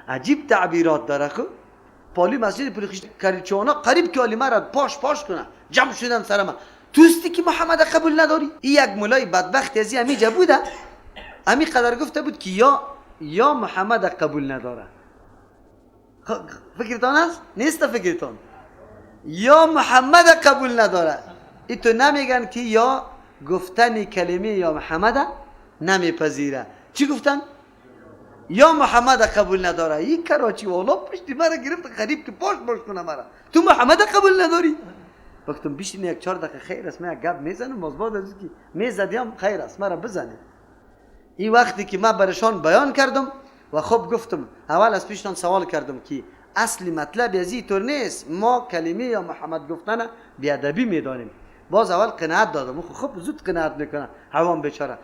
عجیب تعبیرات داره. خب پالی مسجد پولی کریچوانا قریب که آلیمه را پاش کنه جمع شدن سر من. توستی که محمد قبول نداری؟ این یک مولای بدبخت از این همیجا بوده، همی قدر گفته بود که یا محمد قبول نداره. فکرتان است؟ نیست فکرتان؟ یا محمد قبول نداره. این تو نمیگن که یا گفتن کلمه یا محمد نمیپذیره. چی گفتن؟ یا محمد قبول نداره. این کراچی والا پشتی مرا گرفت غریب که پاش کنه مرا. تو محمد قبول نداری؟ وقتم بیشتر یک 4 دقیقه خیر است، من یک گپ میزنم، باز بعد از اینکه میزدیم خیر است مرا بزنه. این وقتی که من برشان بیان کردم و خب گفتم، اول از پیشتان سوال کردم که اصلی مطلب از این طور نیست، ما کلمه یا محمد گفتن بیادبی میدانیم. باز اول قناعت دادم، خب زود قناعت میکنه عوام بیچاره.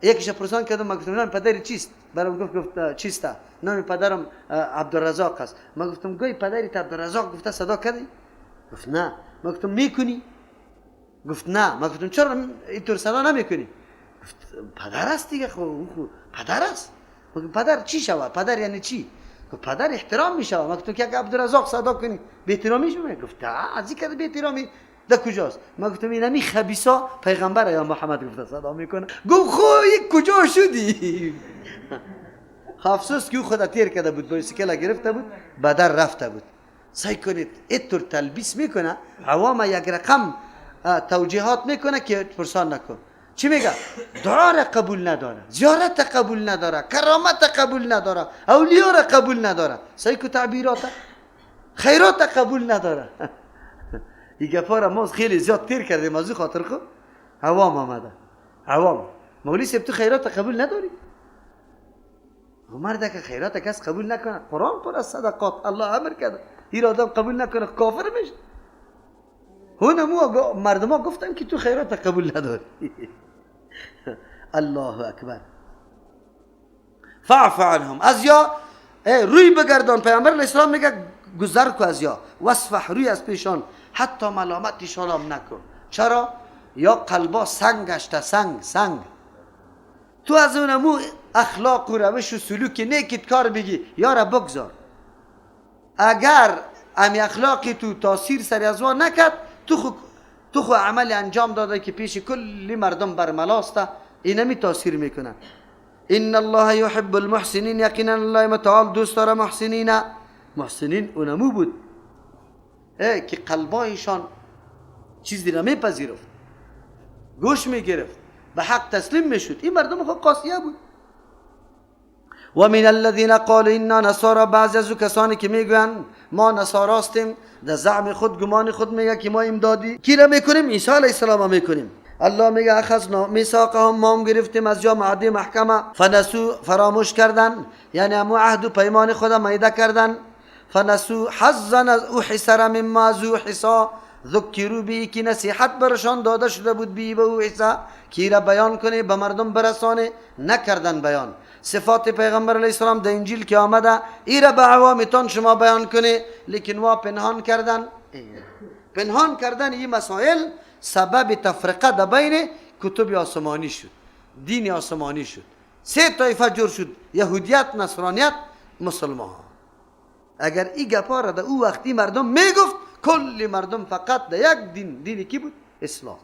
یکیش پرسان کردم، من گفتم نام پدری چیست؟ برام گفت چیسته؟ نام پدرم عبدالرزاق است. من گفتم گوی پدریت عبدالرزاق گفته صدا کردی؟ گفت نه. من گفتم میکنی؟ گفت نه. من گفتم چرا اینطور صدا نمیکنی؟ گفت پدر است دیگه. خب پدر است. من گفتم پدر چی شود؟ پدر یعنی چی؟ گفت پدر احترام میشود. من گفتم که عبدالرزاق صدا کنی بی احترامی شو؟ گفت از این بی احترامی ده کجاست؟ من گفتم این همی خبیثا پیغمبر یا محمد گفته صدا میکنه. گفت خو کجا شدی؟ افسوس که او خود تیر کرده بود، بایسکل گرفته بود بدر رفته بود. سعی کنید اینطور تلبیس میکنه عوام، یک رقم توجیهات میکنه که پرسان نکن. چی میگه؟ دعا را قبول نداره، زیارت قبول نداره، کرامت قبول نداره، اولیاء را قبول نداره. سعی کو تعبیرات خیرات قبول نداره. این گپا را ما خیلی زیاد تیر کردیم از خاطر خود عوام آمده. عوام مولوی صاحب تو خیرات قبول نداری؟ مرد که خیرات کس قبول نکنه، قرآن پر از صدقات الله امر کرده، این آدم قبول نکنه کافر میشه. هونمو مردم ها گفتن که تو خیرات قبول نداری. الله اکبر. فاعف عنهم، از یا روی بگردان. پیامبر علیه السلام میگه گذر کو از یا، وصفح، روی از پیشان، حتی ملامتشان هم نکن. چرا؟ یا قلبا سنگ گشته، سنگ. تو از اونمو اخلاق و روش و سلوک نیکت کار بگی یارا بگذار. اگر امی اخلاقی تو تاثیر سری از وان نکرد، تو خو عمل انجام داده که پیش کلی مردم برملاسته، اینمی تاثیر میکنه. ان الله يحب المحسنین، یقینا الله متعال دوست داره محسنین اونمو بود که قلبایشان چیزی را میپذیرفت، گوش میگرفت، به حق تسلیم میشد. این مردم خود قاسیه بود. و من الذين قالوا انا نصارى، بعض از کسانی که میگن ما نصاراستیم، در زعم خود گمان خود میگه که ما امدادی کی را میکنیم؟ عیسی علیه السلام میکنیم. الله میگه اخذنا میثاقهم، ما هم گرفتیم از جا معده محکمه، فنسو، فراموش کردن، یعنی همو عهد و پیمان خود میده کردن. فنسو حظا از او حسر مما ذو حسا ذکروا به، که نصیحت برشان داده شده بود بی به او حسا، کی را بیان کنه به مردم برسانه، نکردن بیان. صفات پیغمبر علیه السلام در انجیل که آمده ای را به عوامیتان شما بیان کنه، لیکن وا پنهان کردن این مسائل سبب تفرقه در بین کتب آسمانی شد، دین آسمانی شد. 3 طایفه جور شد، یهودیت، نصرانیت، مسلمان. اگر این گپا را در او وقتی مردم میگفت، کلی مردم فقط در یک دینی کی بود؟ اسلام.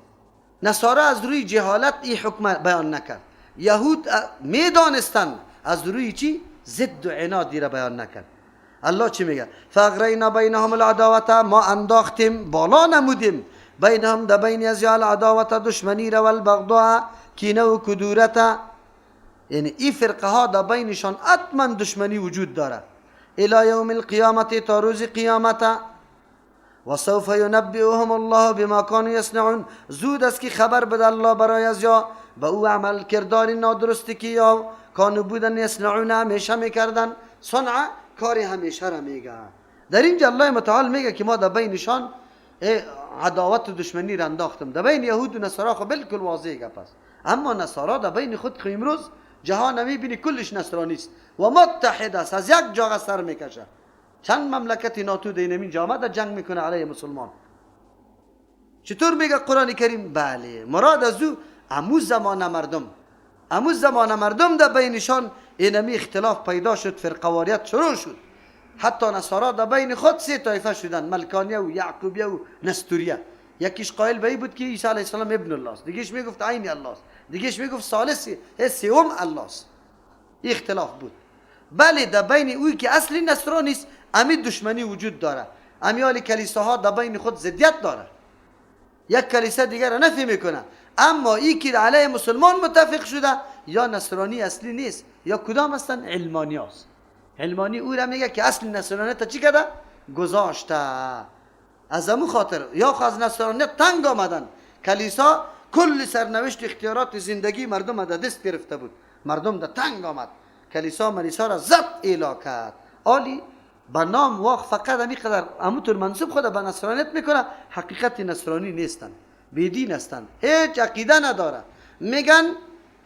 نصارا از روی جهالت این حکم بیان نکرد، یهود میدانستند از روی چی؟ ضد و عنادی را بیان نکرد. الله چی میگه؟ فاغرینا بینهم العداوت، ما انداختیم، بالا نمودیم، بینهم در بین از العداوت، دشمنی را، و البغضاء، کینه و کدورت، یعنی این فرقه ها در بینشان حتما دشمنی وجود داره. الی یوم القیامت، تا روز قیامت. و سوف ینبئهم الله بما كانوا یصنعون، زود است که خبر بده الله برای از یا به او عمل کردار نادرستی که یا کانو بودن یصنعون، همیشه میکردن. صنع کاری همیشه را میگه. در اینجا الله متعال میگه که ما در بینشان عداوت و دشمنی را انداختم. در بین یهود و نصارا خب بالکل واضح گپ است، اما نصارا در بین خود که امروز جهان میبینی کلش نصرانی است و متحد است، از یک جا سر میکشه. چند مملکت ناتو در این جامعه در جنگ میکنه علیه مسلمان. چطور میگه قرآن کریم؟ بله، مراد از او امو زمان مردم در بینشان اینمی اختلاف پیدا شد، فرقواریت شروع شد. حتی نصارا در بین خود سه طایفه شدن، ملکانیه و یعقوبیه و نستوریه. یکیش قائل به این بود که عیسی علیه السلام ابن الله است، دیگهش میگفت عین الله است، دیگهش میگفت ثالثی سوم الله است. اختلاف بود. بله در بین اوی که اصلی نصرانی است امی دشمنی وجود داره. امیال کلیساها در بین خود ضدیت داره، یک کلیسا دیگر را نفی میکنه. اما ای که علیه مسلمان متفق شده یا نصرانی اصلی نیست یا کدام هستن؟ علمانی هست. علمانی او را میگه که اصل نصرانیت چی کرده؟ گذاشته. از همون خاطر یا از نصرانیت تنگ آمدن. کلیسا کل سرنوشت اختیارات زندگی مردم در دست گرفته بود، مردم در تنگ آمد، کلیسا مریسا را زد اعلا کرد. آلی به نام واقع فقط همینقدر همونطور منصوب خود به نصرانیت میکنه، حقیقت نصرانی نیستن، بیدین هستن، هیچ عقیده نداره. میگن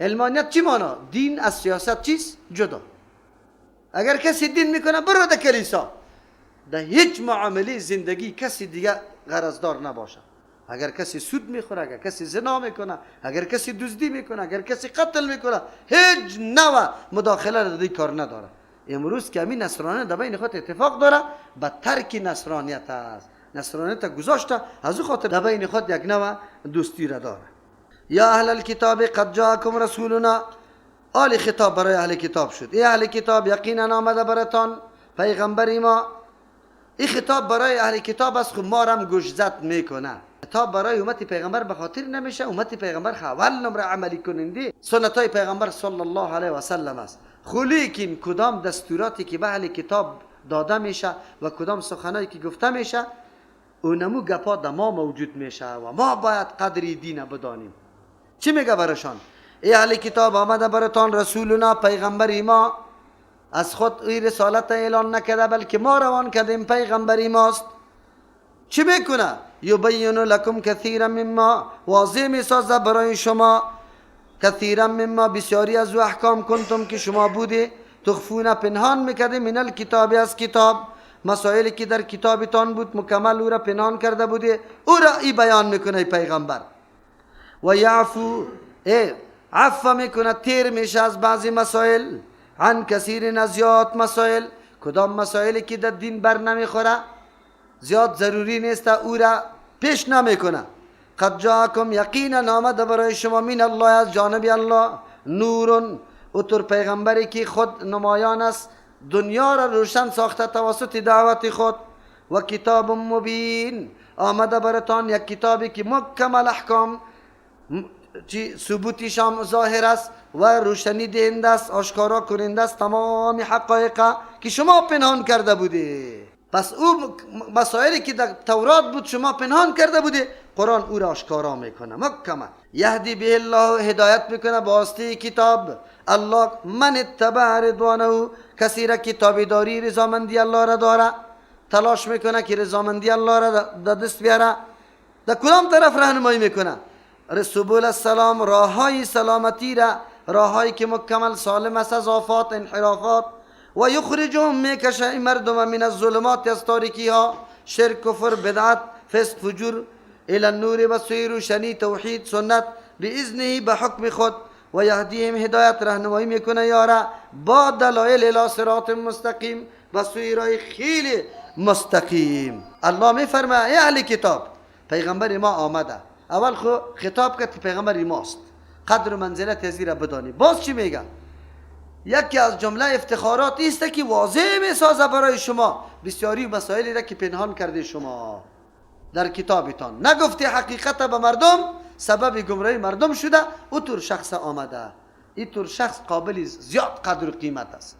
علمانیت چی مانا؟ دین از سیاست چیست؟ جدا. اگر کسی دین میکنه برو در کلیسا، در هیچ معامله زندگی کسی دیگه غرضدار نباشه. اگر کسی سود میخوره، اگر کسی زنا میکنه، اگر کسی دزدی میکنه، اگر کسی قتل میکنه، هیچ نوع مداخله در این کار نداره. امروز که همین نصرانیت در بین خود اتفاق داره به ترک نصرانیت است. نصرانیت گذاشته، از او خاطر در بین خود یک نوع دوستی را داره. یا اهل الکتاب قد جاءکم رسولنا، آل خطاب برای اهل کتاب شد. ای اهل کتاب یقینا آمده براتان پیغمبر ما. این خطاب برای اهل کتاب است، خب ما را هم گوش زد میکنه. خطاب برای امت پیغمبر به خاطر نمیشه امت پیغمبر اول نمره عملی کننده سنت های پیغمبر صلی الله علیه و سلم است. لیکن کدام دستوراتی که به اهل کتاب داده میشه و کدام سخنایی که گفته میشه اونمو گپا در ما موجود میشه و ما باید قدری دین بدانیم. چی میگه برشان؟ ای اهل کتاب آمده براتان رسولنا پیغمبر ما، از خود این رسالت اعلان نکرده بلکه ما روان کردیم پیغمبری ماست. چی میکنه؟ یبین لکم کثیرا مما، واضح میسازه برای شما کثیرا مما بسیاری از او احکام کنتم که شما بوده تخفون پنهان میکرده من الکتاب از کتاب، مسائلی که در کتابتان بود مکمل او را پنهان کرده بوده او را ای بیان میکنه پیغمبر. و یعفو عفو میکنه تیر میشه از بعضی مسائل، عن کثیر از زیاد مسائل. کدام مسائلی که در دین بر نمیخوره زیاد ضروری نیست او را پیش نمیکنه. قد جاءکم یقینا آمده برای شما من الله از جانب الله نورون، اتر پیغمبری که خود نمایان است دنیا را روشن ساخته توسط دعوت خود. و کتاب مبین، آمده براتان یک کتابی که مکمل احکام ثبوتش هم ظاهر است و روشنی دهنده است، آشکارا کننده است تمام حقایق که شما پنهان کرده بوده. پس او مسائلی که در تورات بود شما پنهان کرده بوده قرآن او را آشکارا میکنه مکمل. یهدی به الله، هدایت میکنه با واسطه کتاب الله من اتبع رضوانه، کسی را که تابعداری رضامندی الله را داره، تلاش میکنه که رضامندی الله را در دست بیاره. در کدام طرف راهنمایی میکنه؟ سبل السلام، راههای سلامتی را، راههایی که مکمل سالم است از آفات انحرافات. و یخرجهم، میکشه مردم من الظلمات، از تاریکی ها، شرک کفر بدعت فسق فجور، الى النور، و سوی روشنی توحید سنت، باذنه به حکم خود. و یهدیهم، هدایت راهنمایی میکنه یارا با دلایل الی صراط مستقیم، و سوی راه خیلی مستقیم. الله میفرماید ای اهل کتاب پیغمبر ما آمده، اول خطاب کرد که پیغمبر ماست، قدر و منزلت از را بدانی. باز چی میگه؟ یکی از جمله افتخارات است که واضح میسازه برای شما بسیاری مسائلی را که پنهان کرده شما در کتابتان، نگفته حقیقت به مردم، سبب گمراهی مردم شده، او طور شخص آمده. این طور شخص قابل زیاد قدر و قیمت است،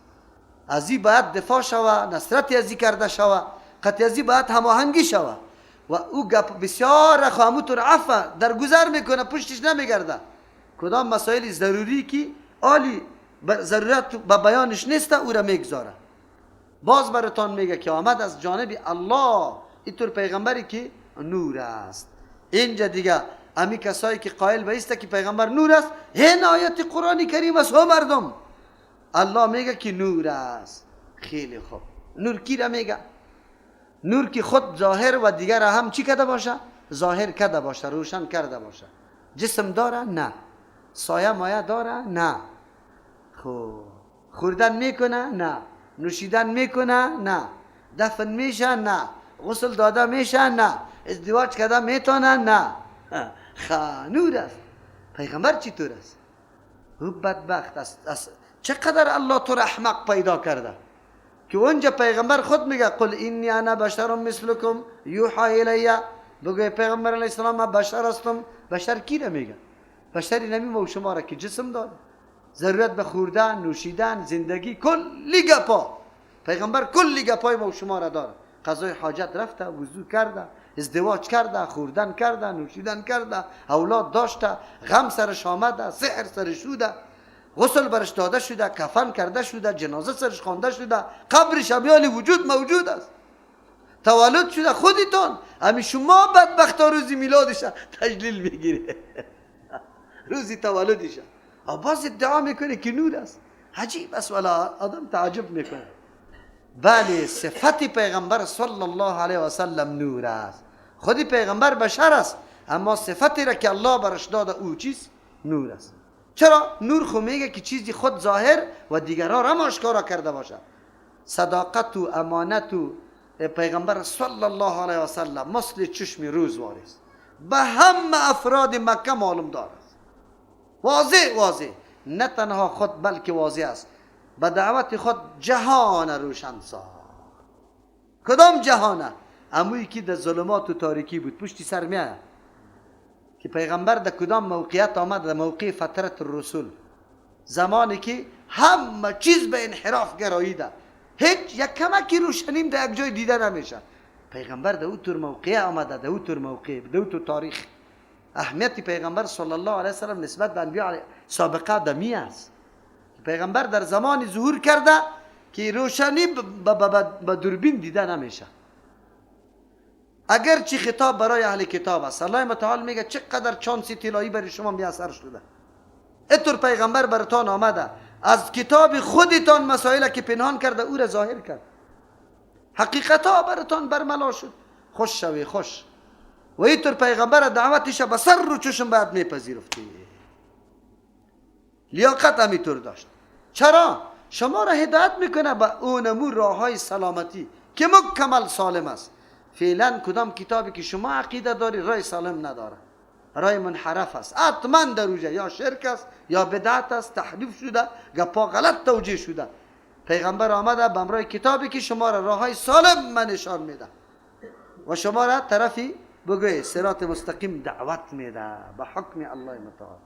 از این باید دفاع شوه، نصرت از این کرده شوه، قطع از این باید هماهنگی شوه. و او گپ بسیار همونطور عفو در گذر میکنه، پشتش نمیگرده. کدام مسائل ضروری که عالی ضرورت به بیانش نیست او را میگذاره. باز براتان میگه که آمد از جانب الله، اینطور پیغمبری که نور است. اینجا دیگه امی کسایی که قائل به است که پیغمبر نور است، این آیت قرآن کریم است ها مردم. الله میگه که نور است. خیلی خوب. نور کی را میگه؟ نور که خود ظاهر و دیگر هم چی کرده باشه؟ ظاهر کرده باشه، روشن کرده باشه. جسم داره؟ نه. سایه مایه داره؟ نه. خوردن میکنه؟ نه. نوشیدن میکنه؟ نه. دفن میشه؟ نه. غسل داده میشه؟ نه. ازدواج کرده میتونه؟ نه. نور است. پیغمبر چطور است؟ او بدبخت است. چقدر الله تو را احمق پیدا کرده که اونجا پیغمبر خود میگه قل اینی انا بشر مثلکم یوحی الی. بگوی پیغمبر علیه السلام من بشر هستم. بشر کی را میگه؟ بشری نمی و شما را که جسم داره، ضرورت به خوردن، نوشیدن، زندگی، کلی گپا. پیغمبر کلی گپای ما و شما را داره. قضای حاجت رفته، وضو کرده، ازدواج کرده، خوردن کرده، نوشیدن کرده، اولاد داشته، غم سرش آمده، سحر سرش شده، غسل برش داده شده، کفن کرده شده، جنازه سرش خوانده شده، قبرش بیال وجود موجود است. تولد شده خودتون. امی شما بدبختا روزی میلادش تجلیل میگیره روزی تولدش باز ادعا میکنه که نور است. عجیب است ولی آدم تعجب میکنه. بله صفت پیغمبر صلی الله علیه و سلم نور است. خودی پیغمبر بشر است اما صفتی را که الله برش داده او چیز نور است. چرا؟ نور خو میگه که چیزی خود ظاهر و دیگرها را آشکارا کرده باشه. صداقت و امانت و پیغمبر صلی الله علیه و سلم مثل چشم روز واریست. به همه افراد مکه معلوم دارد. واضح نه تنها خود بلکه واضح است. به دعوت خود جهان روشن ساخت. کدام جهانه؟ امویی که در ظلمات و تاریکی بود پشتی سر میاد که پیغمبر در کدام موقعیت آمد؟ در موقع فترت الرسول، زمانی که همه چیز به انحراف گراییده، هیچ یک کمکی روشنیم در یک جای دیده نمیشه. پیغمبر در اون طور موقع آمده، در اون طور موقع، در اون طور تاریخ. اهمیت پیغمبر صلی الله علیه وسلم نسبت به انبیاء سابقه دمی است. پیغمبر در زمانی ظهور کرده که روشنی به دوربین دیده نمیشه. اگر چی خطاب برای اهل کتاب است، الله متعال میگه چقدر چانسی طلایی برای شما میاثر شده. اینطور پیغمبر براتان آمده، از کتاب خودتان مسائل که پنهان کرده او را ظاهر کرد. حقیقتا براتان برملا شد. خوش شوی خوش. و اینطور پیغمبر دعوتش به سر رو چشم باید میپذیرفتی. لیاقت همینطور داشت. چرا؟ شما را هدایت میکنه به اونمو راه های سلامتی که مکمل سالم است. فعلا کدام کتابی که شما عقیده داری راه سالم نداره، راه منحرف است، حتما در اوجه یا شرک است یا بدعت است، تحریف شده، گپا غلط توجیه شده. پیغمبر آمده به امرای کتابی که شما را راه های سالم من نشان میده و شما را طرفی بگوی صراط مستقیم دعوت میده به حکم الله متعال.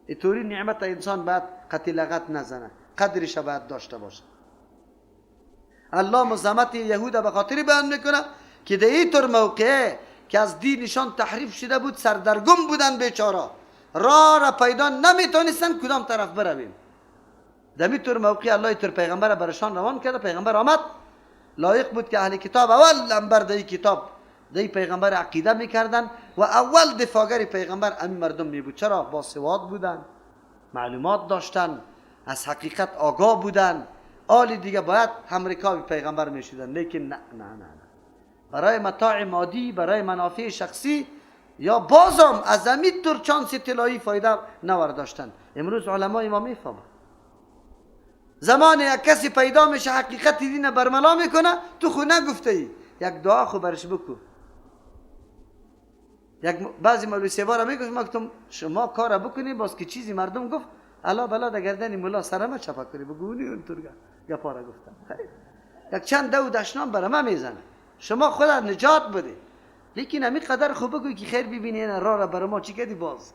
اینطوری نعمت انسان باید قتلغت نزنه، قدرش باید داشته باشه. الله مزاحمت یهود به خاطر بیان میکنه که در این طور موقعه که از دینشان تحریف شده بود، سردرگم بودن بیچارا، راه را پیدا نمیتونستن کدام طرف برویم. در این طور موقع الله اینطور پیغمبر برشان روان کرده. پیغمبر آمد، لایق بود که اهل کتاب اول انبر در این کتاب در پیغمبر عقیده میکردن و اول دفاعگر پیغمبر همین مردم می بود. چرا؟ باسواد بودن، معلومات داشتن، از حقیقت آگاه بودن. آل دیگه باید همرکاب پیغمبر میشدن، لیکن نه. برای متاع مادی، برای منافع شخصی یا بازم از همین طور چانس طلایی فایده نورداشتن. امروز علمای ما میفهمن زمان یک کسی پیدا میشه حقیقت دین برملا میکنه، تو خو نگفته ای، یک دعا خو برش بکن. بعضی مولوی سیوارا میگفت ما گفتم شما کار بکنی باز که چیزی مردم گفت الا بلا در گردن مولا سرما چپا کنی بگونی اونطور گپا را گفتم. یک چند دو دشنام برما میزنه، شما خود نجات بده، لیکن همین قدر خوب بگوی که خیر ببینی راه را برای ما چی کردی باز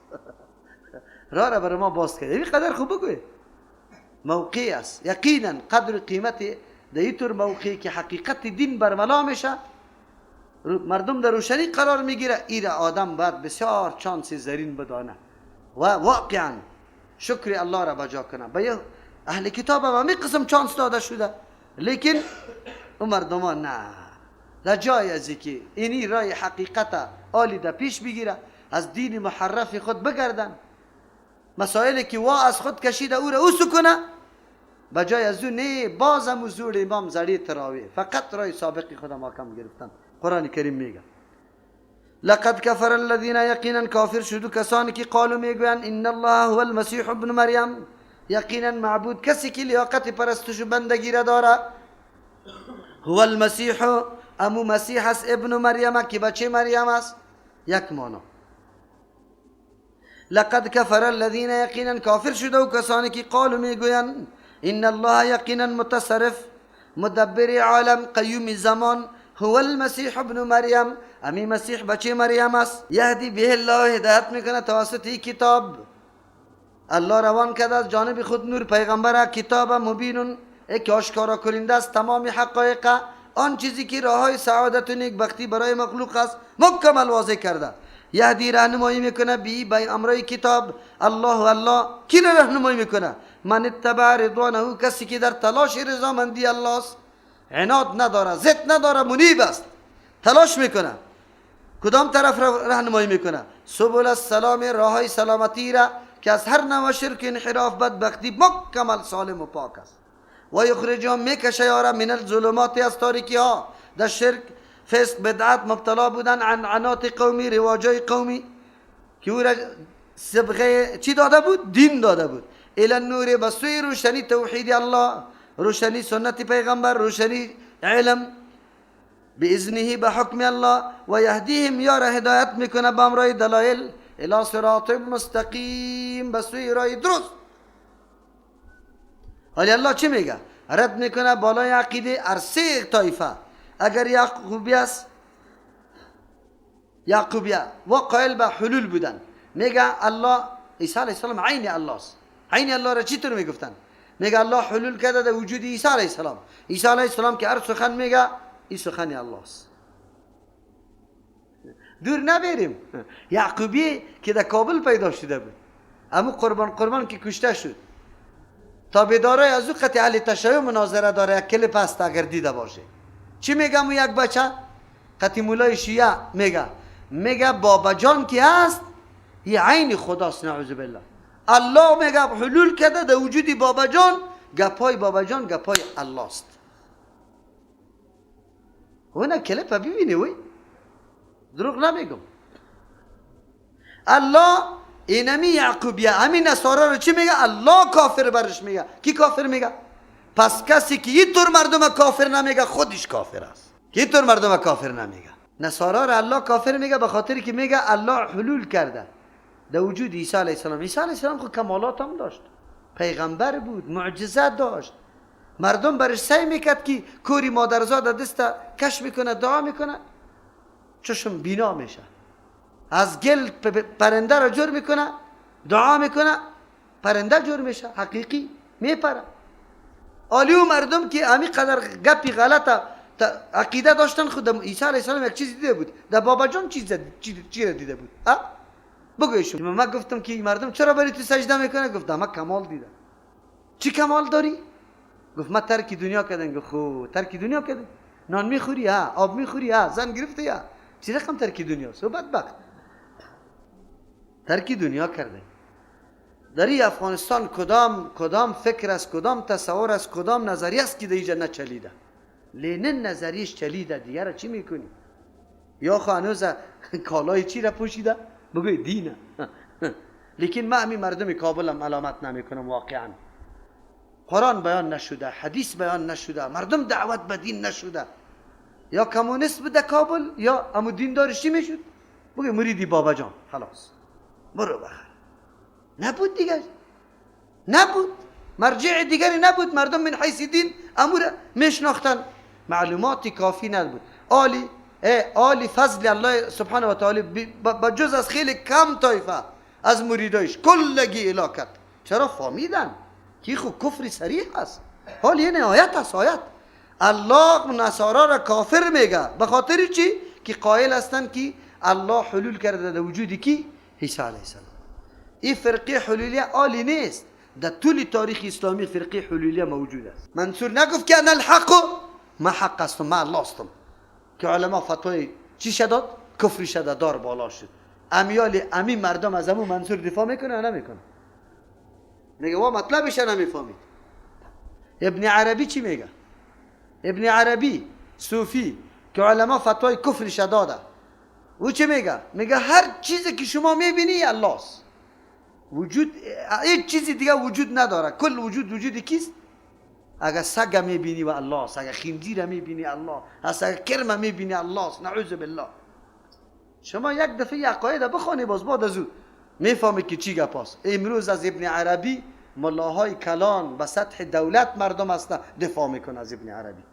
راه را برای ما باز کردی. همین قدر خوب بگوی. موقع است یقینا قدر و قیمت در این طور موقعی که حقیقت دین برملا میشه، مردم در روشنی قرار میگیره. این آدم باید بسیار چانس زرین بدانه و واقعا شکر الله را بجا کنه. به اهل کتاب هم همین قسم چانس داده شده، لیکن اون مردمان نه. در جای ازی که اینی رای حقیقت آلیده پیش بگیره، از دین محرف خود بگردن، مسائلی که وا از خود کشیده او را او سکنه، بجای از اون نه بازم زور امام زری تراوی فقط رای سابقی خود محکم گرفتن. قرآن کریم میگه لقد کفر الذین، یقینا کافر شدو کسانی که قالو میگوین ان الله هو المسیح ابن مریم، یقینا معبود کسی که لیاقت پرستش و بندگی را داره. هو المسیح، امو مسیح است، ابن مریم که بچه مریم است. یک مانا. لقد کفر الذین، یقینا کافر شده و کسانی که قالوا میگویند ان الله یقینا متصرف مدبر عالم قیوم زمان هو المسیح ابن مریم، امی مسیح بچه مریم است. یهدی به الله، هدایت میکنه توسط این کتاب. الله روان کرده از جانب خود نور پیغمبر کتاب مبین، یک آشکارا کننده است تمام حقایق، آن چیزی که راههای سعادت و نیکبختی برای مخلوق است مکمل واضح کرده. یهدی راهنمایی میکنه بی امرای کتاب. الله کی راهنمایی میکنه؟ من اتبع رضوانه، کسی که در تلاش رضامندی الله است، عناد نداره، ضد نداره، منیب است، تلاش میکنه. کدام طرف راهنمایی میکنه؟ سبل السلام، راههای سلامتی را که از هر نوع شرک انحراف بدبختی مکمل سالم و پاک است. و یخرجهم، میکشه یارا من الظلمات، از تاریکی ها، در شرک فسق بدعت مبتلا بودن، عنعنات قومی، رواجای قومی که او را صبغه چی داده بود؟ دین داده بود. الی النور، بسوی روشنی توحید الله، روشنی سنت پیغمبر، روشنی علم باذنه، به حکم الله. و یهدیهم، یا را هدایت میکنه به امرای دلایل، الی صراط مستقیم، بسوی راه درست. حالی الله چی میگه؟ رد میکنه بالای عقیده ارسه طایفه. اگر یعقوبی است، یعقوبیه و قائل به حلول بودن، میگه الله، عیسی علیه السلام عین الله است. عین الله را چی طور میگفتن؟ میگه الله حلول کرده در وجود عیسی علیه السلام. عیسی علیه السلام که هر سخن میگه این سخن الله است. دور نبریم، یعقوبی که در کابل پیدا شده بود، اما قربان که کشته شد، تابعدارای از او قطع اهل تشیع مناظره داره، یک کلیپ هست اگر دیده باشه. چی میگم؟ او یک بچه قطع مولای شیعه میگه بابا جان که هست یه عین خداست، نعوذ بالله. الله میگه حلول کرده در وجود بابا جان، گپای بابا جان گپای الله است. اون کلیپ ببینی، وی دروغ نمیگم. الله اینمی یعقوبیه، همین نصارا رو چی میگه؟ الله کافر برش میگه. کی کافر میگه؟ پس کسی که اینطور مردم کافر نمیگه خودش کافر است، که اینطور مردم کافر نمیگه. نصارا رو الله کافر میگه به خاطر که میگه الله حلول کرده در وجود عیسی علیه السلام. عیسی علیه السلام خود کمالات هم داشت، پیغمبر بود، معجزات داشت. مردم برش سعی میکرد که کوری مادرزاد دست کش میکنه، دعا میکنه، چشم بینا میشه. از گل پرنده را جور میکنه، دعا میکنه، پرنده جور میشه، حقیقی میپره. آلیو مردم که همی قدر گپی غلطه عقیده داشتن، خود عیسی علیه السلام یک چیز دیده بود، در بابا جان چی را دیده بود؟ بگویشون. من گفتم که مردم چرا بری تو سجده میکنه؟ گفتم من کمال دیدم. چی کمال داری؟ گفت من ترک دنیا کردم. گفت خو ترک دنیا کردم؟ نان میخوری؟ ها. آب میخوری؟ ها. زن گرفتی؟ ها. چی رقم ترک دنیا؟ سو بدبخت ترک دنیا کرده. در افغانستان کدام فکر است، کدام تصور است، کدام نظریه است که در اینجا نچلیده؟ لینن نظریش چلیده، دیگه را چی میکنی؟ یا هنوز کالای چی را پوشیده؟ بگوی دینه. لیکن من همین مردم کابل هم علامت نمیکنم. واقعا قرآن بیان نشده، حدیث بیان نشده، مردم دعوت به دین نشده. یا کمونیست بود کابل، یا امو دیندارش چی میشد؟ بگوی مریدی بابا جان، خلاص برو بخر. نبود دیگر، نبود مرجع دیگری، نبود. مردم من حیث دین امور میشناختن، معلوماتی کافی نبود. آلی فضل الله سبحانه و تعالی با جز از خیلی کم طایفه از مریدایش کلگی الاکت. چرا فهمیدن که خب کفر صریح است؟ حال یه آیت است. آیت الله نصارا را کافر میگه به خاطر چی؟ که قائل هستند که الله حلول کرده در وجودی کی؟ عیسی علیه السلام. این فرقه حلولیه عالی نیست، در طول تاریخ اسلامی فرقه حلولیه موجود است. منصور نگفت که انا الحق، ما حق هستم، ما الله هستم. که علما فتوای چی شداد؟ کفری شده، دار بالا شد. امی مردم از امو منصور دفاع میکنه یا نمیکنه؟ میگه وا مطلبش نمیفهمید. ابن عربی چی میگه؟ ابن عربی صوفی که علما فتوای کفری شداده، او چی میگه؟ میگه هر چیزی که شما میبینی الله است. وجود هیچ چیزی دیگه وجود نداره. کل وجودی کیست؟ اگر سگ میبینی و الله است، اگر خنزیر میبینی الله است، اگر کرم میبینی الله است. نعوذ بالله. شما یک دفعه عقاید بخونی باز بعد از او میفهمی که چی گپ است. امروز از ابن عربی ملاهای کلان به سطح دولت مردم هستن دفاع میکنه از ابن عربی.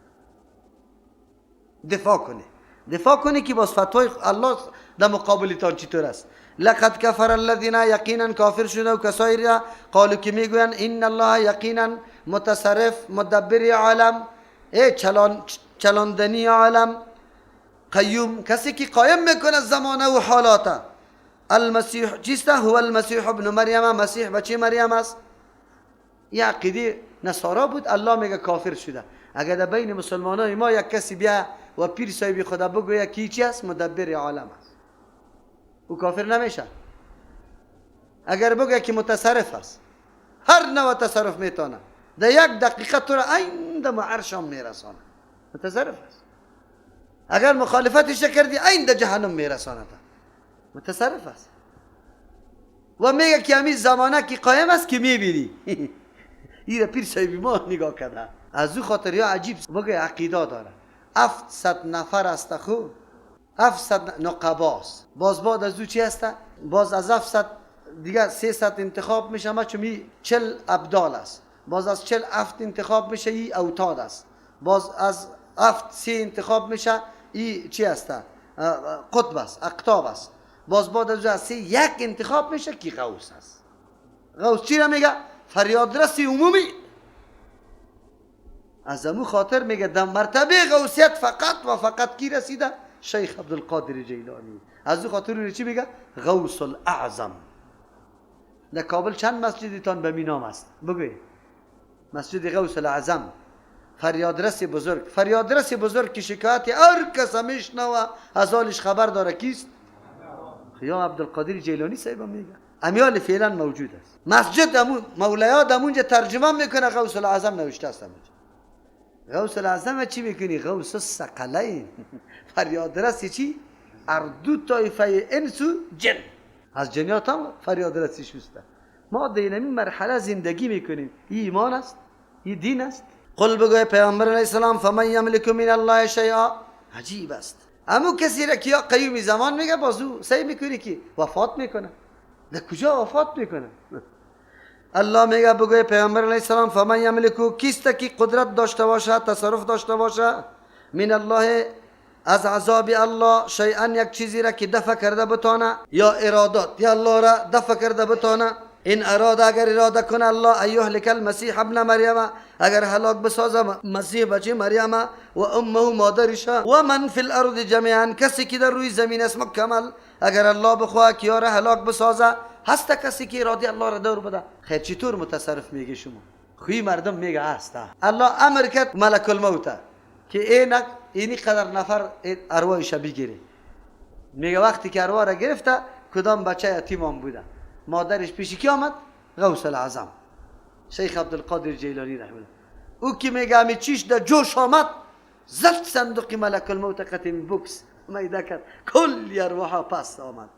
دفاع کنه که باز فتوای الله در مقابل تان چطور است. لقد کفر الذین، یقینا کافر شده و کسایی را قالو که میگوین ان الله یقینا متصرف مدبر عالم، چلاندنی عالم، قیوم کسی که قایم میکنه زمانه و حالاته. المسیح چیسته؟ هو المسیح ابن مریم، مسیح بچه مریم است. این عقیده نصارا بود. الله میگه کافر شده. اگر در بین مسلمانان ما یک کسی بیا و پیر صاحبی خدا بگوید که چی است؟ مدبر عالم است، او کافر نمیشه. اگر بگه که متصرف است، هر نوع تصرف میتونه، در یک دقیقه تو را عین در عرشم میرسانه، متصرف است. اگر مخالفتش کردی عین در جهنم میرسانه، متصرف است. و میگه که همین زمانه که قایم است که میبینی. این پیر صاحبی ما نگاه کرده. از او خاطر یا عجیب بگه عقیده داره. 700 نفر است خو، 700 نقباست. باز بعد از او چی هست؟ باز از 700 دیگه 300 انتخاب میشه، ما چمی 40 ابدال است. باز از 40 7 انتخاب میشه ای اوتاد است. باز از 7 3 انتخاب میشه ای چی هست؟ قطب است، اقطاب است. باز بعد از او 3 یک انتخاب میشه کی غوث است. غوث چی را میگه؟ فریادرسی عمومی. از امو خاطر میگه در مرتبه غوثیت فقط و فقط کی رسیده؟ شیخ عبدالقادر جیلانی. از او خاطر چی میگه؟ غوث الاعظم. در کابل چند مسجدی تان به مینام است؟ بگوی. مسجد غوث الاعظم، فریادرس بزرگ. فریادرس بزرگ که شکایت هر کس میشنوه از حالش خبر داره کیست؟ یا عبدالقادر جیلانی صاحب میگه. امیال فعلا موجود است. مسجد امون مولیا دمونجا ترجمه میکنه غوث الاعظم نوشته است. غوث الاعظم چی میکنی؟ غوث الثقلین. فریادرس چی؟ اردو طایفه انس و جن. از جنیات هم فریادرسی شسته. ما در این مرحله زندگی میکنیم. این ایمان است، این دین است. قل بگوی پیامبر علیه السلام فمن یملک من الله شیئا. عجیب است. امو کسی را که یا قیوم زمان میگه بازو سعی میکنی که وفات میکنه. در کجا وفات میکنه؟ الله میگه بگوی پیامبر علیه السلام فمن یملکو، کیست که قدرت داشته باشه، تصرف داشته باشه، من الله از عذاب الله شیئا، یک چیزی را که دفع کرده بتانه، یا ارادات یا الله را دفع کرده بتانه. این اراده اگر اراده کنه الله ایهلک المسیح ابن مریم، اگر هلاک بسازه مسیح بچه مریم و امه مادرش و من فی الارض جمیعا، کسی که در روی زمین است مکمل، اگر الله بخواه که یاره هلاک بسازه، هست کسی که اراده الله را دور بده. خیر چطور متصرف میگه شما؟ خوی مردم میگه هست. الله امر کرد ملک الموت که اینی قدر نفر ارواحش بگیره. میگه وقتی که ارواح را گرفته کدام بچه یتیمان بوده، مادرش پیش کی آمد؟ غوث الاعظم شیخ عبدالقادر جیلانی رحمه الله. او که میگه همی چیش در جوش آمد، زد صندوق ملک الموت قطعی بوکس میده کرد، کلی ارواح پس آمد.